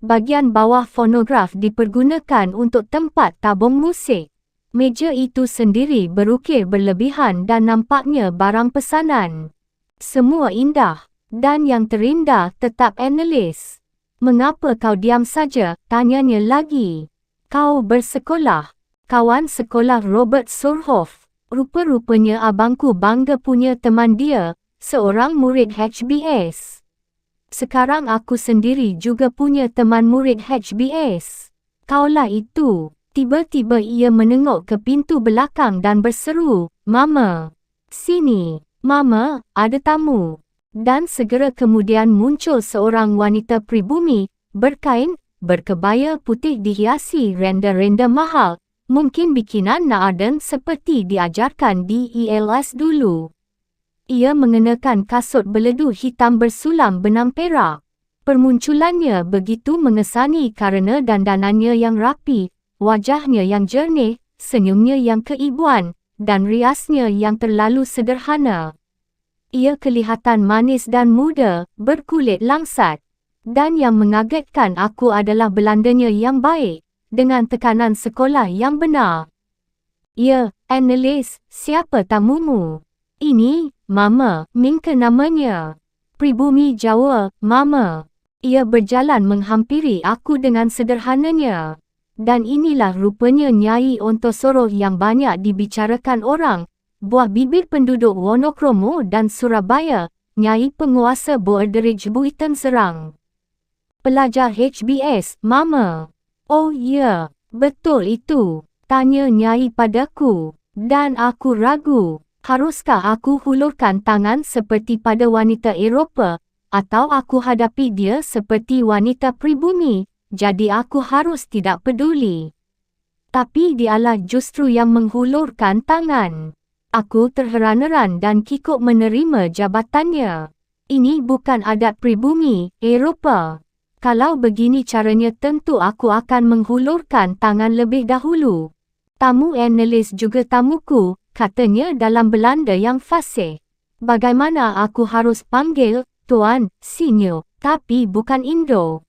Bagian bawah fonograf dipergunakan untuk tempat tabung musik. Meja itu sendiri berukir berlebihan dan nampaknya barang pesanan. Semua indah, dan yang terindah tetap Anneliese. "Mengapa kau diam saja?" tanyanya lagi. "Kau bersekolah." "Kawan sekolah Robert Surhoff. Rupa-rupanya abangku bangga punya teman dia, seorang murid HBS. Sekarang aku sendiri juga punya teman murid HBS. Kaulah itu." Tiba-tiba ia menengok ke pintu belakang dan berseru, "Mama, sini. Mama, ada tamu." Dan segera kemudian muncul seorang wanita pribumi, berkain, berkebaya putih dihiasi renda-renda mahal, mungkin bikinan Naarden seperti diajarkan di ILS dulu. Ia mengenakan kasut beledu hitam bersulam benang perak. Permunculannya begitu mengesani karena dandanannya yang rapi, wajahnya yang jernih, senyumnya yang keibuan, dan riasnya yang terlalu sederhana. Ia kelihatan manis dan muda, berkulit langsat. Dan yang mengagetkan aku adalah Belandanya yang baik, dengan tekanan sekolah yang benar. Ya, Annelies, siapa tamumu? Ini, Mama, Minka namanya. Pribumi Jawa, Mama. Ia berjalan menghampiri aku dengan sederhananya. Dan inilah rupanya Nyai Ontosoro yang banyak dibicarakan orang, buah bibir penduduk Wonokromo dan Surabaya, Nyai penguasa Borderage Buiten Serang. Pelajar HBS, Mama. Oh ya, betul itu, tanya Nyai padaku. Dan aku ragu, haruskah aku hulurkan tangan seperti pada wanita Eropah, atau aku hadapi dia seperti wanita pribumi, jadi aku harus tidak peduli. Tapi dialah justru yang menghulurkan tangan. Aku terheran-heran dan kikuk menerima jabatannya. Ini bukan adat pribumi, Eropah. Kalau begini caranya tentu aku akan menghulurkan tangan lebih dahulu. Tamu Annelies juga tamuku, katanya dalam Belanda yang fasih. Bagaimana aku harus panggil, Tuan, Sinyo, tapi bukan Indo.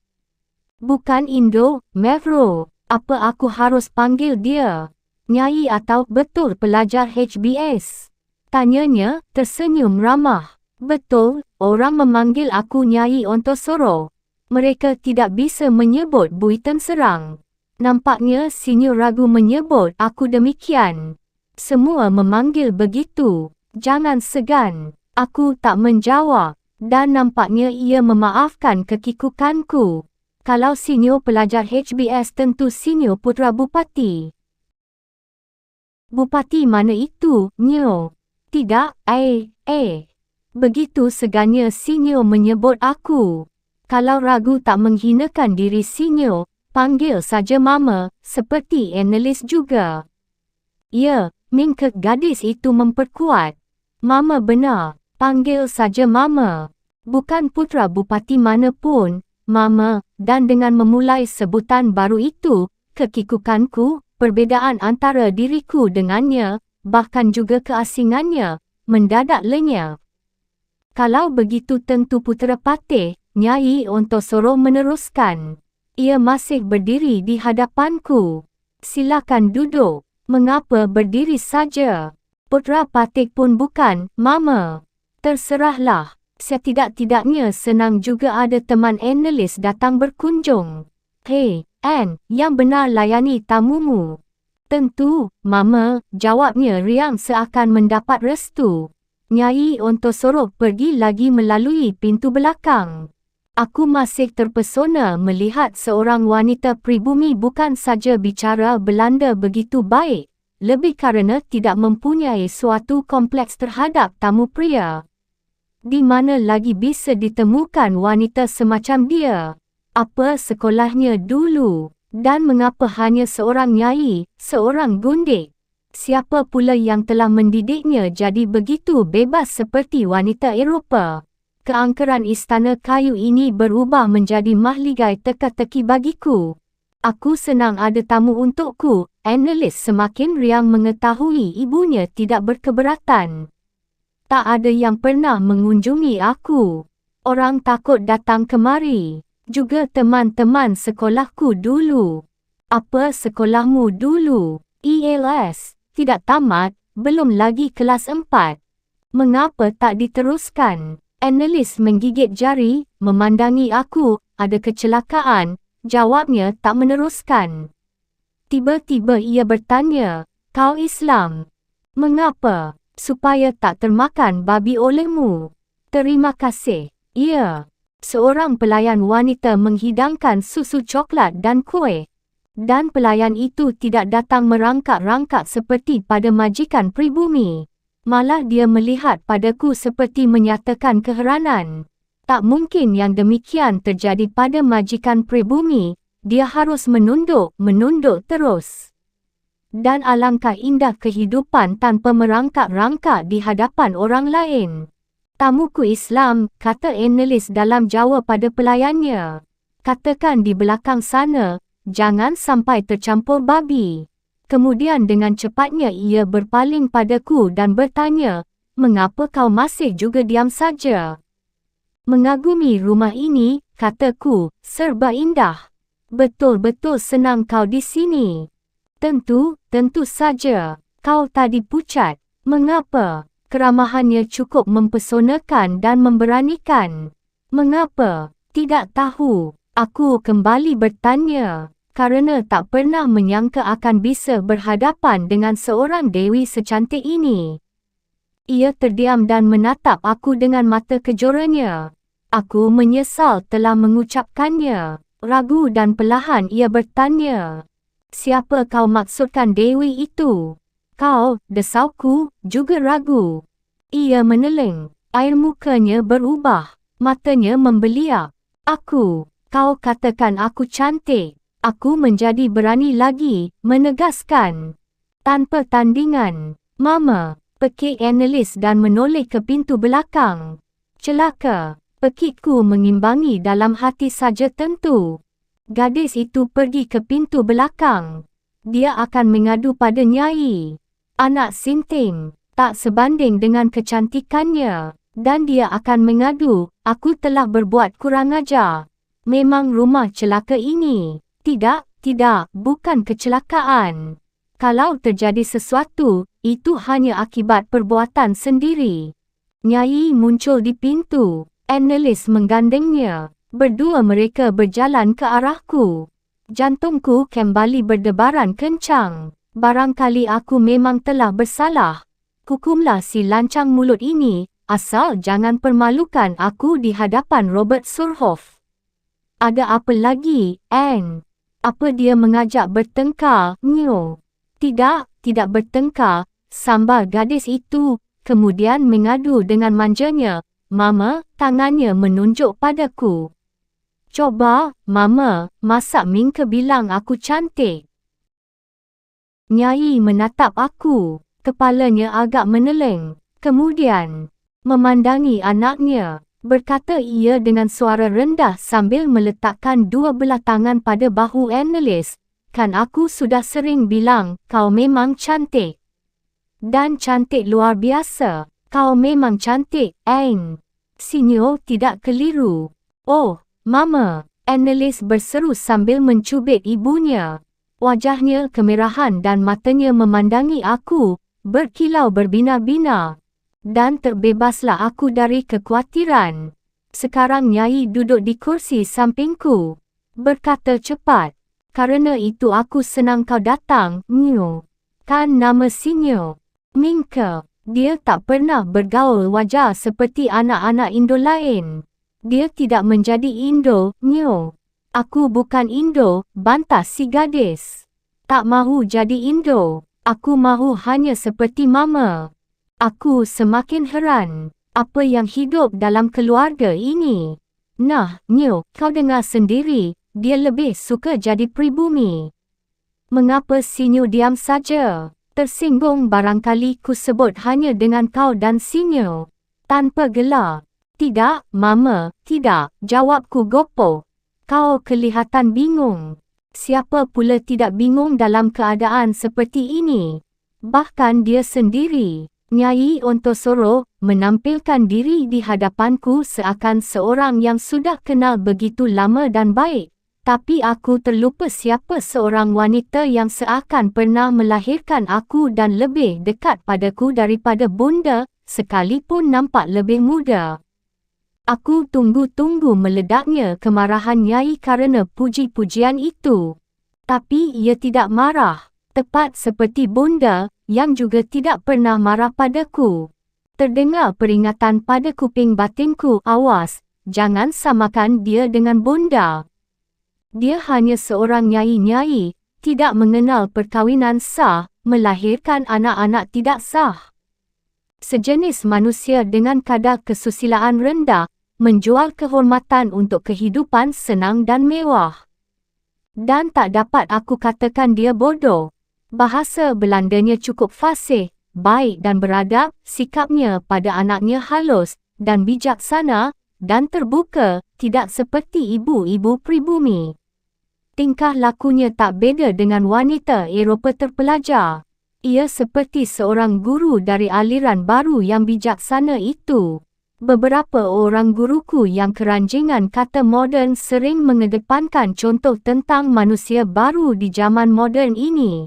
Bukan Indo, Mevro. Apa aku harus panggil dia? Nyai atau betul pelajar HBS? Tanyanya, tersenyum ramah. Betul, orang memanggil aku Nyai Ontosoro. Mereka tidak bisa menyebut Buiten Serang. Nampaknya Sinyo ragu menyebut aku demikian. Semua memanggil begitu. Jangan segan. Aku tak menjawab. Dan nampaknya ia memaafkan kekikukanku. Kalau Sinyo pelajar HBS tentu Sinyo putra Bupati. Bupati mana itu, Nyo? Tidak, Begitu segannya Sinyo menyebut aku. Kalau ragu tak menghinakan diri Sinyo, panggil saja Mama, seperti Annelies juga. Ya, Minka gadis itu memperkuat. Mama benar, panggil saja Mama. Bukan putra Bupati mana pun, Mama, dan dengan memulai sebutan baru itu, kekikukanku, perbedaan antara diriku dengannya, bahkan juga keasingannya, mendadak lenyap. Kalau begitu tentu putera patih, Nyai Ontosoro meneruskan. Ia masih berdiri di hadapanku. Silakan duduk. Mengapa berdiri saja? Putera patih pun bukan, Mama. Terserahlah. Setidak-tidaknya senang juga ada teman Annelies datang berkunjung. Hei, Anne, yang benar layani tamumu. Tentu, Mama, jawabnya riang seakan mendapat restu. Nyai Ontosoro pergi lagi melalui pintu belakang. Aku masih terpesona melihat seorang wanita pribumi bukan saja bicara Belanda begitu baik, lebih kerana tidak mempunyai suatu kompleks terhadap tamu pria. Di mana lagi bisa ditemukan wanita semacam dia? Apa sekolahnya dulu? Dan mengapa hanya seorang nyai, seorang gundik? Siapa pula yang telah mendidiknya jadi begitu bebas seperti wanita Eropah? Keangkeran istana kayu ini berubah menjadi mahligai teka-teki bagiku. Aku senang ada tamu untukku, Annelies semakin riang mengetahui ibunya tidak berkeberatan. Tak ada yang pernah mengunjungi aku. Orang takut datang kemari. Juga teman-teman sekolahku dulu. Apa sekolahmu dulu? ELS. Tidak tamat, belum lagi kelas 4. Mengapa tak diteruskan? Annelies menggigit jari, memandangi aku, ada kecelakaan. Jawabnya tak meneruskan. Tiba-tiba ia bertanya, kau Islam? Mengapa? Supaya tak termakan babi olehmu. Terima kasih. Ya. Seorang pelayan wanita menghidangkan susu coklat dan kuih. Dan pelayan itu tidak datang merangkak-rangkak seperti pada majikan pribumi. Malah dia melihat padaku seperti menyatakan keheranan. Tak mungkin yang demikian terjadi pada majikan pribumi. Dia harus menunduk terus. Dan alangkah indah kehidupan tanpa merangkak-rangkak di hadapan orang lain. Tamuku Islam, kata Annelies dalam Jawa pada pelayannya. Katakan di belakang sana, jangan sampai tercampur babi. Kemudian dengan cepatnya ia berpaling padaku dan bertanya, Mengapa kau masih juga diam saja? Mengagumi rumah ini, kataku, serba indah. Betul-betul senang kau di sini. Tentu saja. Kau tadi pucat. Mengapa? Keramahannya cukup mempesonakan dan memberanikan. Mengapa? Tidak tahu. Aku kembali bertanya. Karena tak pernah menyangka akan bisa berhadapan dengan seorang dewi secantik ini. Ia terdiam dan menatap aku dengan mata kejoranya. Aku menyesal telah mengucapkannya. Ragu dan perlahan ia bertanya. Siapa kau maksudkan dewi itu? Kau, desauku, juga ragu. Ia meneling. Air mukanya berubah. Matanya membeliak. Kau katakan aku cantik. Aku menjadi berani lagi, menegaskan. Tanpa tandingan. Mama, pekik analis dan menoleh ke pintu belakang. Celaka, pekikku mengimbangi dalam hati saja tentu. Gadis itu pergi ke pintu belakang. Dia akan mengadu pada Nyai. Anak sinting, tak sebanding dengan kecantikannya. Dan dia akan mengadu, aku telah berbuat kurang ajar. Memang rumah celaka ini. Tidak, bukan kecelakaan. Kalau terjadi sesuatu, itu hanya akibat perbuatan sendiri. Nyai muncul di pintu. Analis menggandengnya. Berdua mereka berjalan ke arahku. Jantungku kembali berdebaran kencang. Barangkali aku memang telah bersalah. Hukumlah si lancang mulut ini, asal jangan permalukan aku di hadapan Robert Surhoff. Ada apa lagi, Anne? Apa dia mengajak bertengkar? Nyo. Tidak bertengkar, sambar gadis itu, kemudian mengadu dengan manjanya. Mama, tangannya menunjuk padaku. Coba, Mama, masa Mingke bilang aku cantik? Nyai menatap aku, kepalanya agak meneleng. Kemudian, memandangi anaknya. Berkata ia dengan suara rendah sambil meletakkan dua belah tangan pada bahu analis. Kan aku sudah sering bilang, kau memang cantik. Dan cantik luar biasa. Kau memang cantik, Anne. Sinyo tidak keliru. Oh, Mama, analis berseru sambil mencubit ibunya. Wajahnya kemerahan dan matanya memandangi aku, berkilau berbinar-binar. Dan terbebaslah aku dari kekhawatiran. Sekarang Nyai duduk di kursi sampingku. Berkata cepat. Karena itu aku senang kau datang, Nyo. Kan nama Sinyo. Mingke. Dia tak pernah bergaul wajar seperti anak-anak Indo lain. Dia tidak menjadi Indo, Nyo. Aku bukan Indo, bantah si gadis. Tak mahu jadi Indo. Aku mahu hanya seperti Mama. Aku semakin heran. Apa yang hidup dalam keluarga ini? Nah, Nyo, kau dengar sendiri, dia lebih suka jadi pribumi. Mengapa Sinyo diam saja? Tersinggung barangkali ku sebut hanya dengan kau dan Sinyo. Tanpa gelar. Tidak, Mama, tidak, jawabku gopoh. Kau kelihatan bingung. Siapa pula tidak bingung dalam keadaan seperti ini? Bahkan dia sendiri. Nyai Ontosoro menampilkan diri di hadapanku seakan seorang yang sudah kenal begitu lama dan baik. Tapi aku terlupa siapa seorang wanita yang seakan pernah melahirkan aku dan lebih dekat padaku daripada bunda, sekalipun nampak lebih muda. Aku tunggu-tunggu meledaknya kemarahan Nyai kerana puji-pujian itu. Tapi ia tidak marah. Tepat seperti bunda, yang juga tidak pernah marah padaku. Terdengar peringatan pada kuping batinku, awas, jangan samakan dia dengan bunda. Dia hanya seorang nyai-nyai, tidak mengenal perkahwinan sah, melahirkan anak-anak tidak sah. Sejenis manusia dengan kadar kesusilaan rendah, menjual kehormatan untuk kehidupan senang dan mewah. Dan tak dapat aku katakan dia bodoh. Bahasa Belandanya cukup fasih, baik dan beradab, sikapnya pada anaknya halus dan bijaksana dan terbuka, tidak seperti ibu-ibu pribumi. Tingkah lakunya tak beda dengan wanita Eropah terpelajar. Ia seperti seorang guru dari aliran baru yang bijaksana itu. Beberapa orang guruku yang keranjingan kata moden sering mengedepankan contoh tentang manusia baru di zaman moden ini.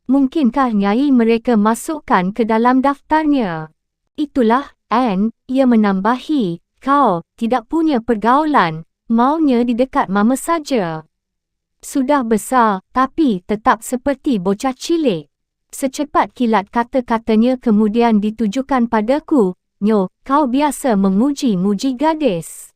Mungkinkah Nyai mereka masukkan ke dalam daftarnya? Itulah, Anne, ia menambahi, kau tidak punya pergaulan, maunya di dekat mama saja. Sudah besar, tapi tetap seperti bocah cilik. Secepat kilat kata-katanya kemudian ditujukan padaku, Nyo, kau biasa memuji-muji gadis.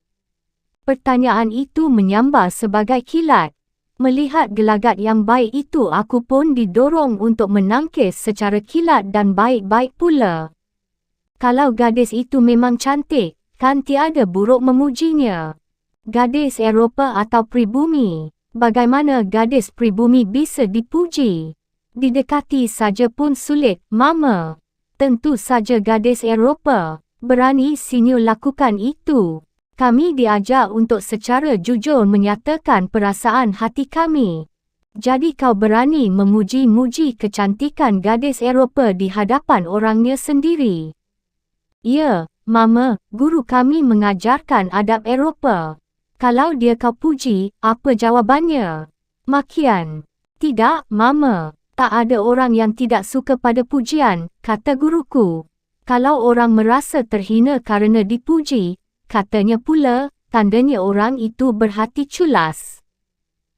Pertanyaan itu menyambar sebagai kilat. Melihat gelagat yang baik itu aku pun didorong untuk menangkis secara kilat dan baik-baik pula. Kalau gadis itu memang cantik, kan tiada buruk memujinya. Gadis Eropah atau pribumi, bagaimana gadis pribumi bisa dipuji? Didekati saja pun sulit, Mama. Tentu saja gadis Eropah. Berani Sinyo lakukan itu. Kami diajar untuk secara jujur menyatakan perasaan hati kami. Jadi kau berani memuji-muji kecantikan gadis Eropah di hadapan orangnya sendiri. Ya, Mama, guru kami mengajarkan adab Eropah. Kalau dia kau puji, apa jawabannya? Makian. Tidak, Mama. Tak ada orang yang tidak suka pada pujian, kata guruku. Kalau orang merasa terhina kerana dipuji, katanya pula, tandanya orang itu berhati culas.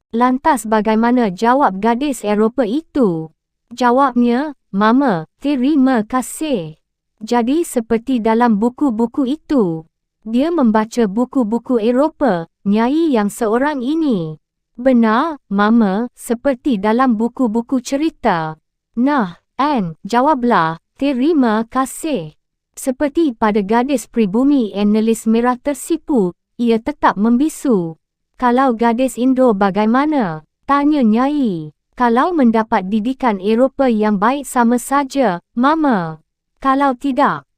Lantas bagaimana jawab gadis Eropah itu? Jawabnya, Mama, terima kasih. Jadi seperti dalam buku-buku itu. Dia membaca buku-buku Eropah, Nyai yang seorang ini. Benar, Mama, seperti dalam buku-buku cerita. Nah, Anne, jawablah, terima kasih. Seperti pada gadis pribumi analis merah tersipu, ia tetap membisu. Kalau gadis Indo bagaimana? Tanya Nyai. Kalau mendapat didikan Eropah yang baik sama saja, Mama. Kalau tidak,